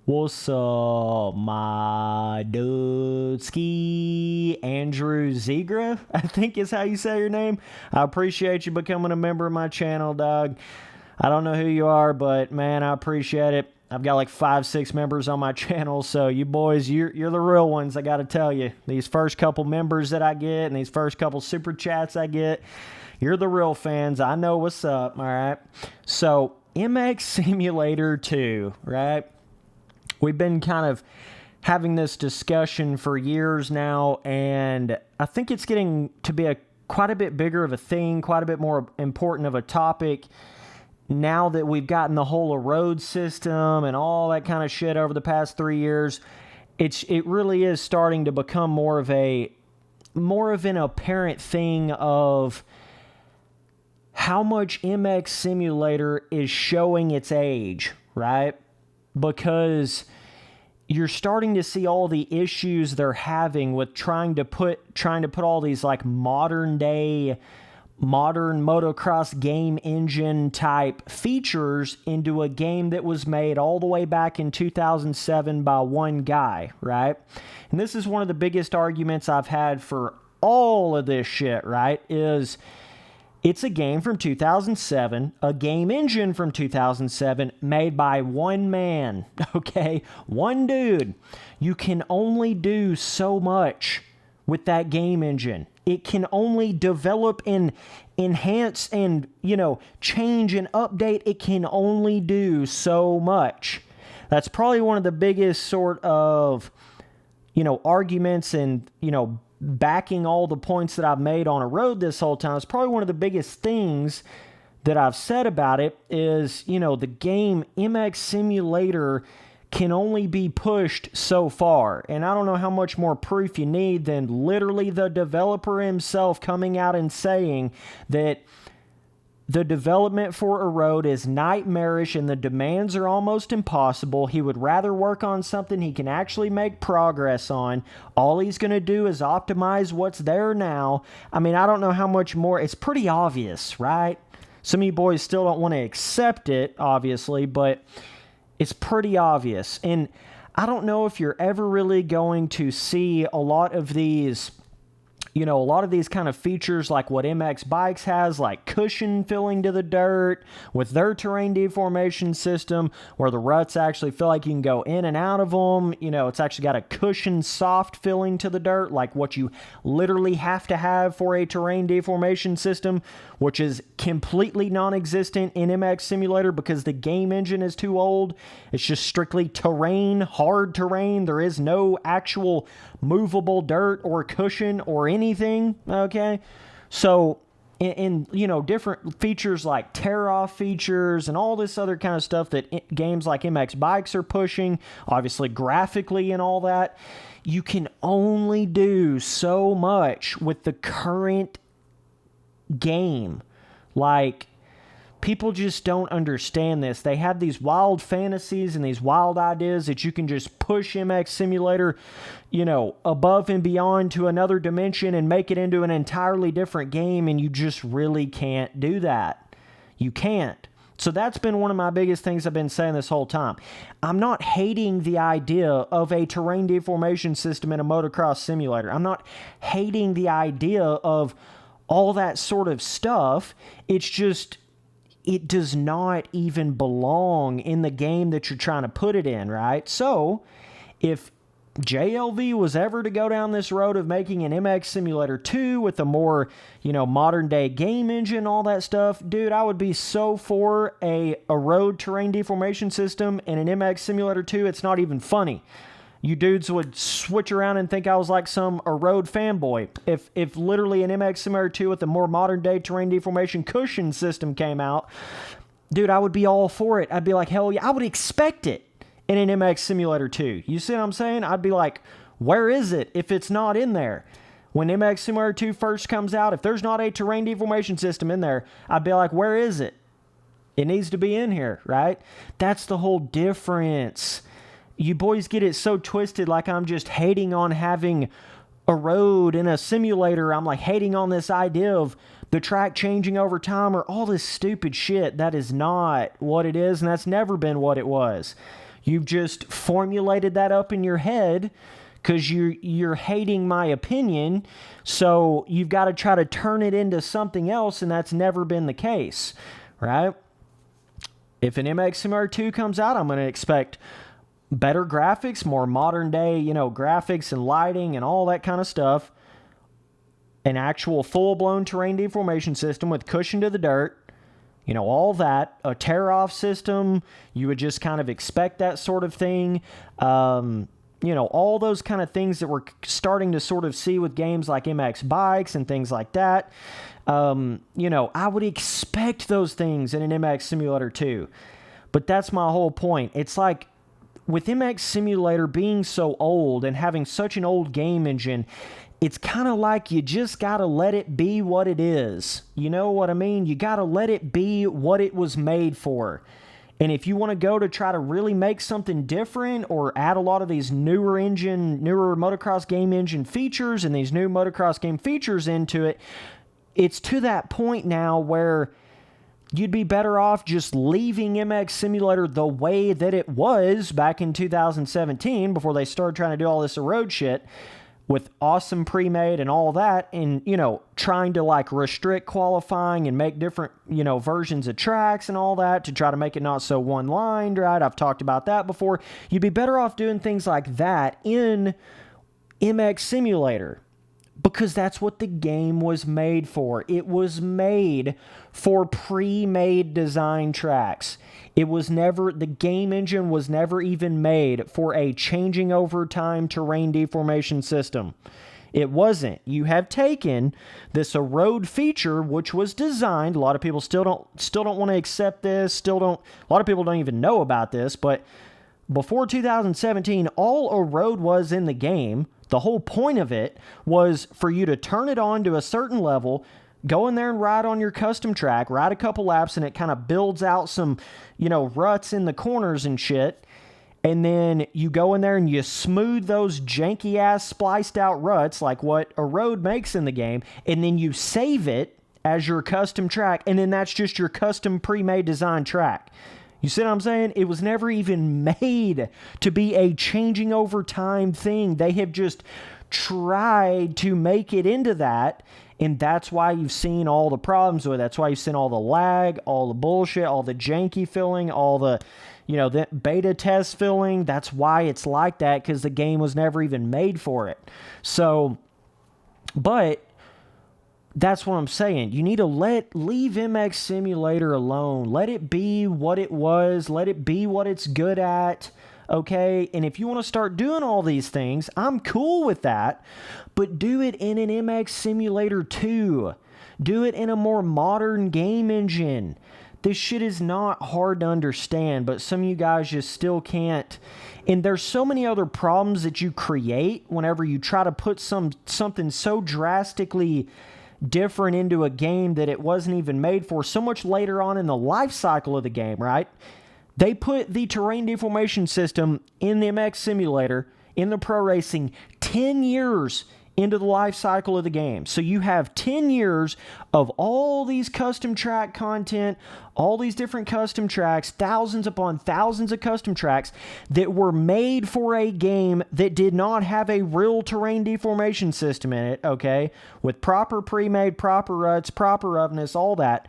What's up, my dude? Ski Andrew Zegra, I think is how you say your name. I appreciate you becoming a member of my channel, dog. I don't know who you are, but man, I appreciate it. I've got like 5-6 members on my channel, so you boys, you're the real ones, I gotta tell you. These first couple members that I get and these first couple super chats I get, you're the real fans. I know what's up, all right? So, MX Simulator 2, right? We've been kind of having this discussion for years now, and I think it's getting to be quite a bit bigger of a thing, quite a bit more important of a topic now that we've gotten the whole Erode system and all that kind of shit over the past 3 years. It really is starting to become more of an apparent thing of how much MX Simulator is showing its age, right? Because you're starting to see all the issues they're having with trying to put all these like modern motocross game engine type features into a game that was made all the way back in 2007 by one guy, right? And this is one of the biggest arguments I've had for all of this shit, right? It's a game from 2007, a game engine from 2007, made by one man, okay? One dude. You can only do so much with that game engine. It can only develop and enhance and, change and update. It can only do so much. That's probably one of the biggest sort of, arguments and, backing all the points that I've made on Erode this whole time. It's probably one of the biggest things that I've said about it is, the game MX Simulator can only be pushed so far. And I don't know how much more proof you need than literally the developer himself coming out and saying that the development for Erode is nightmarish and the demands are almost impossible. He would rather work on something he can actually make progress on. All he's going to do is optimize what's there now. I mean, I don't know how much more. It's pretty obvious, right? Some of you boys still don't want to accept it, obviously, but it's pretty obvious. And I don't know if you're ever really going to see a lot of these kind of features like what MX Bikes has, like cushion filling to the dirt with their terrain deformation system, where the ruts actually feel like you can go in and out of them. It's actually got a cushion soft filling to the dirt, like what you literally have to have for a terrain deformation system, which is completely non-existent in MX Simulator because the game engine is too old. It's just strictly terrain, hard terrain. There is no actual movable dirt or cushion or anything, okay? So, in different features like tear-off features and all this other kind of stuff that games like MX Bikes are pushing, obviously graphically and all that, you can only do so much with the current game. Like, people just don't understand this. They have these wild fantasies and these wild ideas that you can just push MX Simulator, above and beyond to another dimension and make it into an entirely different game, and you just really can't do that. You can't. So that's been one of my biggest things I've been saying this whole time. I'm not hating the idea of a terrain deformation system in a motocross simulator. I'm not hating the idea of all that sort of stuff. It's just, it does not even belong in the game that you're trying to put it in, right? So, if JLV was ever to go down this road of making an MX Simulator 2 with a more, modern day game engine, all that stuff, dude, I would be so for a Erode terrain deformation system in an MX Simulator 2, it's not even funny. You dudes would switch around and think I was like some Erode fanboy. If literally an MX Simulator 2 with a more modern day terrain deformation cushion system came out, dude, I would be all for it. I'd be like, hell yeah, I would expect it in an MX Simulator 2. You see what I'm saying? I'd be like, where is it if it's not in there? When MX Simulator 2 first comes out, if there's not a terrain deformation system in there, I'd be like, where is it? It needs to be in here, right? That's the whole difference. You boys get it so twisted, like I'm just hating on having Erode in a simulator. I'm like hating on this idea of the track changing over time or all this stupid shit. That is not what it is, and that's never been what it was. You've just formulated that up in your head because you're hating my opinion, so you've got to try to turn it into something else, and that's never been the case, right? If an MX Simulator 2 comes out, I'm going to expect better graphics, more modern day, graphics and lighting and all that kind of stuff. An actual full-blown terrain deformation system with cushion to the dirt, all that. A tear-off system, you would just kind of expect that sort of thing. All those kind of things that we're starting to sort of see with games like MX Bikes and things like that. I would expect those things in an MX Simulator 2. But that's my whole point. It's like, with MX Simulator being so old and having such an old game engine, it's kind of like you just got to let it be what it is. You know what I mean? You got to let it be what it was made for. And if you want to go to try to really make something different or add a lot of these newer motocross game engine features and these new motocross game features into it, it's to that point now where you'd be better off just leaving MX Simulator the way that it was back in 2017 before they started trying to do all this Erode shit with awesome pre-made and all that, and, trying to, restrict qualifying and make different, versions of tracks and all that to try to make it not so one-lined, right? I've talked about that before. You'd be better off doing things like that in MX Simulator because that's what the game was made for. It was made for pre-made design tracks. The game engine was never even made for a changing over time terrain deformation system. It wasn't. You have taken this Erode feature, which was designed. A lot of people still don't want to accept this. A lot of people don't even know about this. But before 2017, all Erode was in the game, the whole point of it was for you to turn it on to a certain level, go in there and ride on your custom track, ride a couple laps, and it kind of builds out some, ruts in the corners and shit. And then you go in there and you smooth those janky-ass spliced-out ruts like what Erode makes in the game, and then you save it as your custom track, and then that's just your custom pre-made design track. You see what I'm saying? It was never even made to be a changing over time thing. They have just tried to make it into that, and that's why you've seen all the problems with it. That's why you've seen all the lag, all the bullshit, all the janky filling, all the, the beta test filling. That's why it's like that, because the game was never even made for it. So, but that's what I'm saying. You need to leave MX Simulator alone. Let it be what it was. Let it be what it's good at. Okay? And if you want to start doing all these things, I'm cool with that. But do it in an MX Simulator 2. Do it in a more modern game engine. This shit is not hard to understand, but some of you guys just still can't. And there's so many other problems that you create whenever you try to put something so drastically different into a game that it wasn't even made for so much later on in the life cycle of the game, right? They put the terrain deformation system in the MX Simulator, in the pro racing, 10 years into the life cycle of the game. So you have 10 years of all these custom track content, all these different custom tracks, thousands upon thousands of custom tracks that were made for a game that did not have a real terrain deformation system in it, okay? With proper pre-made, proper ruts, proper roughness, all that.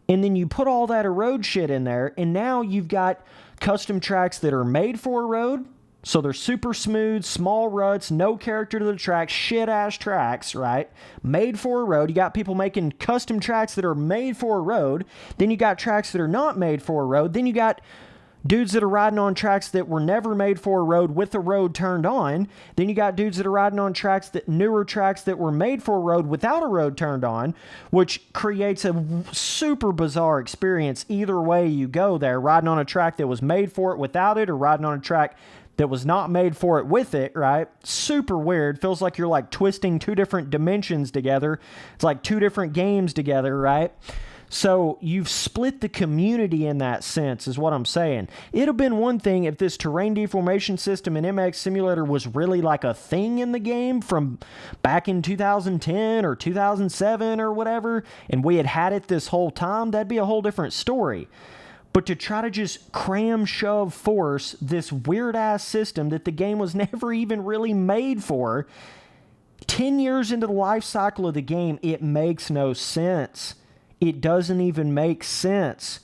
And then you put all that Erode shit in there, and now you've got custom tracks that are made for Erode. So they're super smooth, small ruts, no character to the track, shit-ass tracks, right? Made for Erode. You got people making custom tracks that are made for Erode. Then you got tracks that are not made for Erode. Then you got dudes that are riding on tracks that were never made for Erode with the road turned on. Then you got dudes that are riding on newer tracks that were made for Erode without a road turned on, which creates a super bizarre experience either way you go there. Riding on a track that was made for it without it, or riding on a track that was not made for it with it, right? Super weird. Feels like you're like twisting two different dimensions together. It's like two different games together, right? So you've split the community in that sense, is what I'm saying. It'd have been one thing if this terrain deformation system in MX Simulator was really like a thing in the game from back in 2010 or 2007 or whatever, and we had it this whole time. That'd be a whole different story. But to try to just cram, shove, force this weird-ass system that the game was never even really made for, 10 years into the life cycle of the game, it makes no sense. It doesn't even make sense.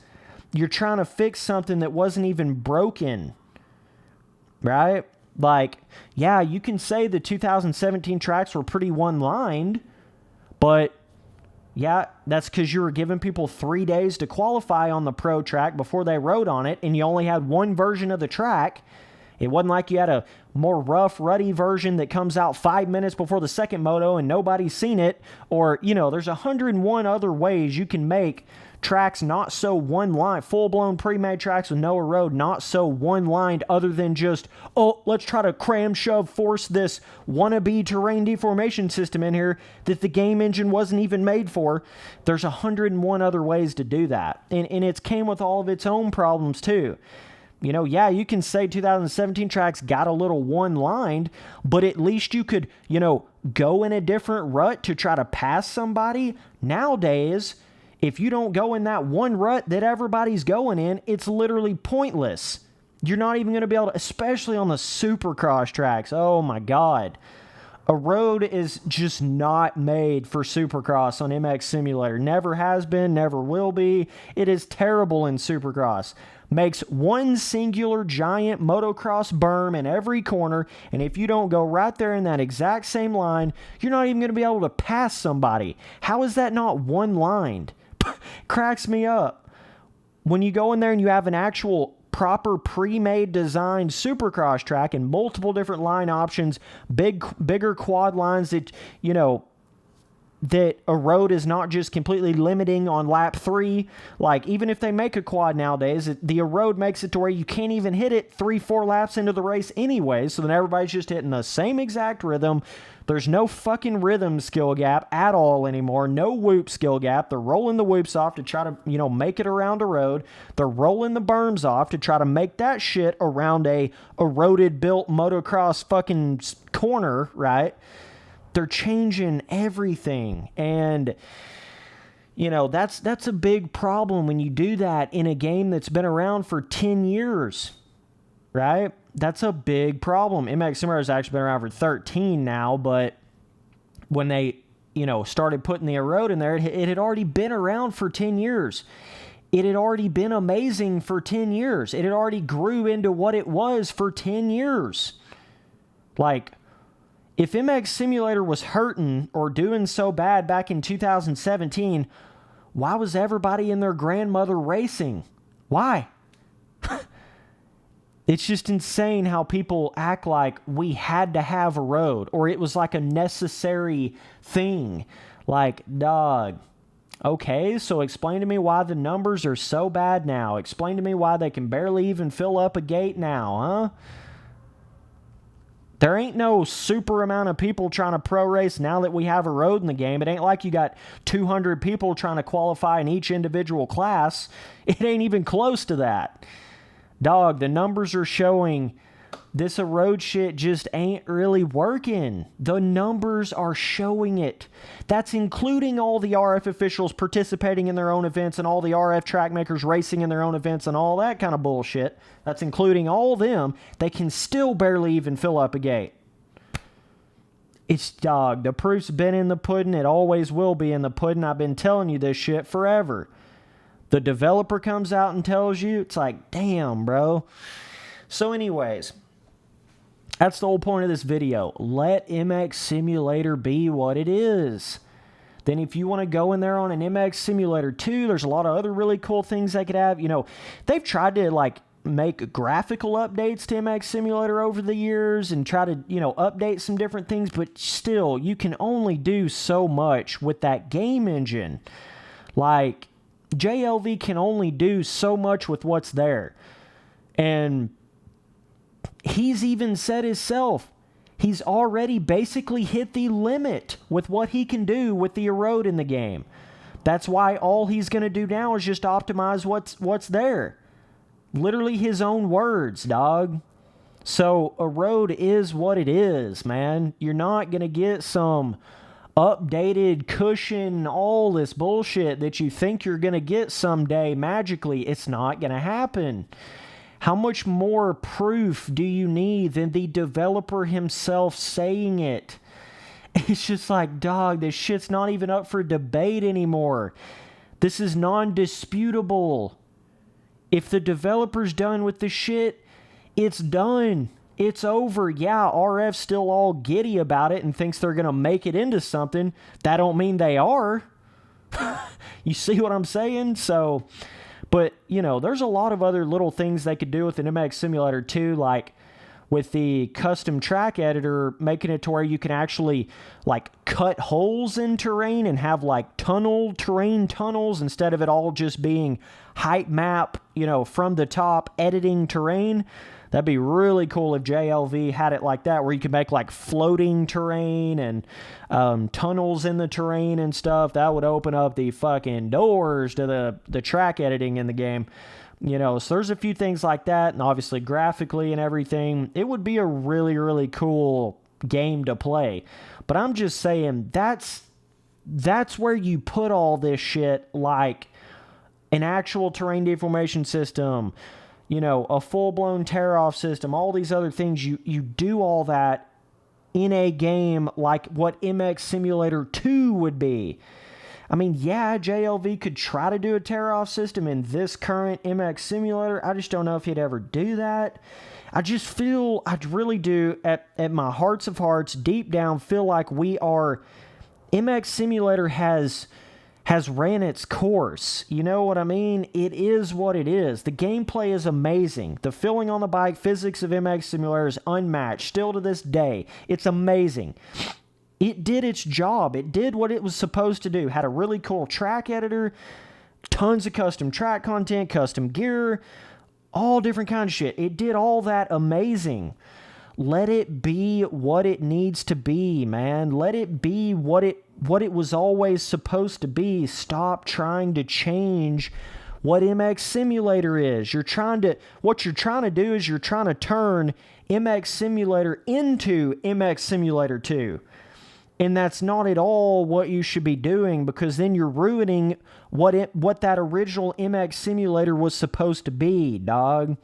You're trying to fix something that wasn't even broken, right? Like, yeah, you can say the 2017 tracks were pretty one-lined, but yeah, that's because you were giving people 3 days to qualify on the pro track before they rode on it, and you only had one version of the track. It wasn't like you had a more rough, ruddy version that comes out 5 minutes before the second moto and nobody's seen it. Or, there's 101 other ways you can make tracks not so one-line, full-blown pre-made tracks with no erode, not so one-lined other than just, let's try to cram, shove, force this wannabe terrain deformation system in here that the game engine wasn't even made for. There's 101 other ways to do that. And it's came with all of its own problems too. Yeah, you can say 2017 tracks got a little one-lined, but at least you could, go in a different rut to try to pass somebody. Nowadays, if you don't go in that one rut that everybody's going in, it's literally pointless. You're not even going to be able to, especially on the Supercross tracks. Oh my God. Erode is just not made for Supercross on MX Simulator. Never has been, never will be. It is terrible in Supercross. Makes one singular giant motocross berm in every corner, and if you don't go right there in that exact same line, you're not even going to be able to pass somebody. How is that not one-lined? Cracks me up. When you go in there and you have an actual proper pre-made designed Supercross track and multiple different line options, bigger quad lines that, that Erode is not just completely limiting on lap 3. Like, even if they make a quad nowadays, the Erode makes it to where you can't even hit it 3-4 laps into the race anyway, so then everybody's just hitting the same exact rhythm. There's no fucking rhythm skill gap at all anymore. No whoop skill gap. They're rolling the whoops off to try to, make it around a road. They're rolling the berms off to try to make that shit around a eroded built motocross fucking corner, right? They're changing everything. And, that's a big problem when you do that in a game that's been around for 10 years, right? That's a big problem. MX Simulator has actually been around for 13 now, but when they, started putting the Erode in there, it had already been around for 10 years. It had already been amazing for 10 years. It had already grew into what it was for 10 years. Like, if MX Simulator was hurting or doing so bad back in 2017, why was everybody and their grandmother racing? Why? It's just insane how people act like we had to have Erode, or it was like a necessary thing. Like, dog, okay, so explain to me why the numbers are so bad now. Explain to me why they can barely even fill up a gate now, huh? There ain't no super amount of people trying to pro race now that we have Erode in the game. It ain't like you got 200 people trying to qualify in each individual class. It ain't even close to that. Dog, the numbers are showing this Erode shit just ain't really working. The numbers are showing it. That's including all the RF officials participating in their own events and all the RF track makers racing in their own events and all that kind of bullshit. That's including all them. They can still barely even fill up a gate. It's, dog, the proof's been in the pudding. It always will be in the pudding. I've been telling you this shit forever. The developer comes out and tells you, it's like, damn, bro. So anyways, that's the whole point of this video. Let MX Simulator be what it is. Then if you want to go in there on an MX Simulator 2, there's a lot of other really cool things they could have. They've tried to, make graphical updates to MX Simulator over the years and try to, update some different things, but still, you can only do so much with that game engine. Like, JLV can only do so much with what's there. And he's even said himself, he's already basically hit the limit with what he can do with the Erode in the game. That's why all he's going to do now is just optimize what's there. Literally his own words, dog. So Erode is what it is, man. You're not going to get some updated cushion, all this bullshit that you think you're going to get someday magically. It's not going to happen. How much more proof do you need than the developer himself saying it? It's just like, dog, this shit's not even up for debate anymore. This is non-disputable. If the developer's done with the shit, it's done. It's over. Yeah, RF's still all giddy about it and thinks they're going to make it into something. That don't mean they are. You see what I'm saying? So, but, you know, there's a lot of other little things they could do with an MX Simulator too, like with the custom track editor, making it to where you can actually, like, cut holes in terrain and have, like, terrain tunnels instead of it all just being height map, you know, from the top, editing terrain. That'd be really cool if JLV had it like that, where you could make like floating terrain and tunnels in the terrain and stuff. That would open up the fucking doors to the track editing in the game. You know, so there's a few things like that, and obviously graphically and everything. It would be a really, really cool game to play. But I'm just saying, that's where you put all this shit, like an actual terrain deformation system, you know, a full-blown tear-off system, all these other things. You do all that in a game like what MX Simulator 2 would be. I mean, yeah, JLV could try to do a tear-off system in this current MX Simulator. I just don't know if he'd ever do that. I just feel, I really do, at my hearts of hearts, deep down, feel like MX Simulator has ran its course. You know what I mean? It is what it is. The gameplay is amazing. The feeling on the bike, physics of MX Simulator is unmatched. Still to this day, it's amazing. It did its job. It did what it was supposed to do. Had a really cool track editor, tons of custom track content, custom gear, all different kinds of shit. It did all that amazing. Let it be what it needs to be, man. Let it be what it was always supposed to be. Stop trying to change what MX Simulator is. What you're trying to do is you're trying to turn MX Simulator into MX Simulator 2. And that's not at all what you should be doing, because then you're ruining what that original MX Simulator was supposed to be, dog.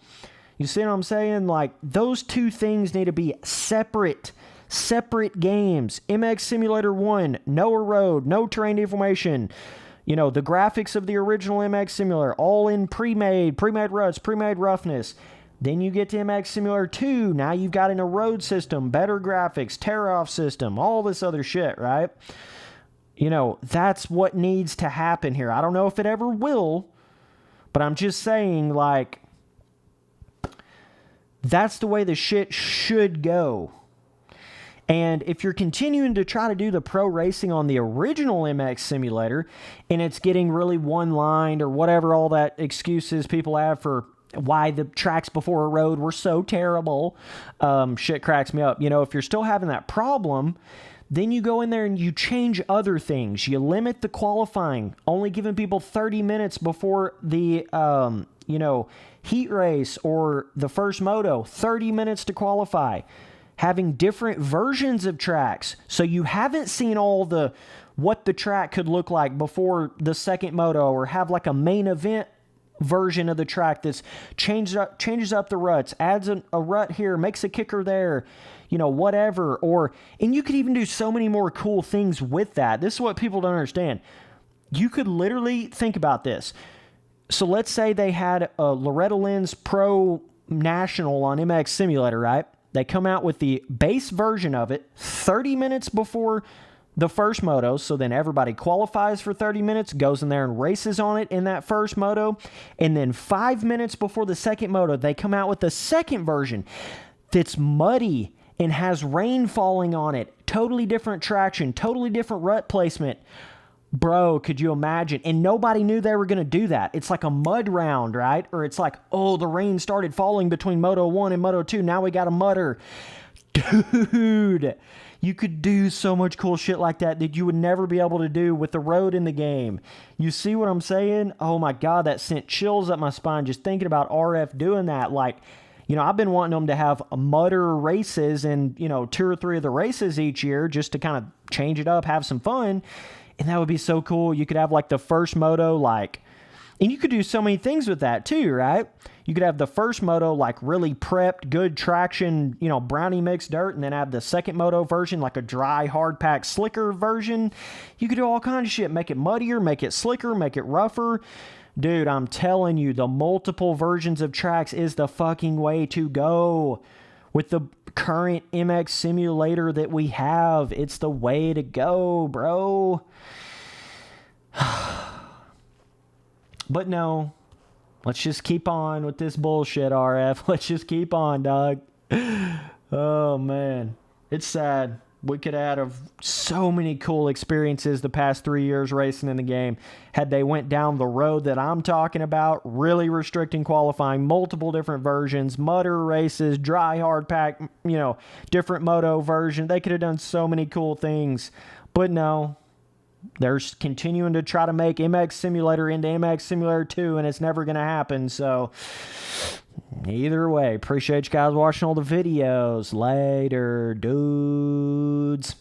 You see what I'm saying? Like, those two things need to be separate games. MX Simulator 1, no Erode, no terrain deformation. You know, the graphics of the original MX Simulator, all in pre-made ruts, pre-made roughness. Then you get to MX Simulator 2. Now you've got an Erode system, better graphics, tear-off system, all this other shit, right? You know, that's what needs to happen here. I don't know if it ever will, but I'm just saying, like, that's the way the shit should go. And if you're continuing to try to do the pro racing on the original MX Simulator, and it's getting really one-lined or whatever all that excuses people have for why the tracks before Erode were so terrible, shit cracks me up. You know, if you're still having that problem, then you go in there and you change other things. You limit the qualifying, only giving people 30 minutes before the, heat race or the first moto, 30 minutes to qualify. Having different versions of tracks, so you haven't seen what the track could look like before the second moto, or have like a main event version of the track that's changes up the ruts, adds a rut here, makes a kicker there, you know, whatever. And you could even do so many more cool things with that. This is what people don't understand. You could literally think about this. So let's say they had a Loretta Lynn's Pro National on MX Simulator, right? They come out with the base version of it 30 minutes before the first moto, so then everybody qualifies for 30 minutes, goes in there and races on it in that first moto, and then 5 minutes before the second moto, they come out with the second version that's muddy and has rain falling on it, totally different traction, totally different rut placement. Bro, could you imagine? And nobody knew they were going to do that. It's like a mud round, right? Or it's like, oh, the rain started falling between Moto 1 and Moto 2, now we got a mudder. Dude, you could do so much cool shit like that you would never be able to do with the road in the game. You see what I'm saying? Oh my God, that sent chills up my spine just thinking about RF doing that. Like, You know, I've been wanting them to have mudder races and, you know, 2 or 3 of the races each year just to kind of change it up, have some fun. And that would be so cool. You could have like the first moto, like, and you could do so many things with that too, right? You could have the first moto like really prepped, good traction, you know, brownie mixed dirt, and then have the second moto version like a dry, hard pack, slicker version. You could do all kinds of shit. Make it muddier, make it slicker, make it rougher. Dude, I'm telling you, the multiple versions of tracks is the fucking way to go. With the current MX simulator that we have, it's the way to go, bro. But no, let's just keep on with this bullshit, RF. Let's just keep on, dog. Oh, man. It's sad. We could have so many cool experiences the past 3 years racing in the game had they went down the road that I'm talking about, really restricting qualifying, multiple different versions, mudder races, dry hard pack, you know, different moto version. They could have done so many cool things. But no, they're continuing to try to make MX Simulator into MX Simulator 2, and it's never going to happen. So either way, appreciate you guys watching all the videos. Later, dudes.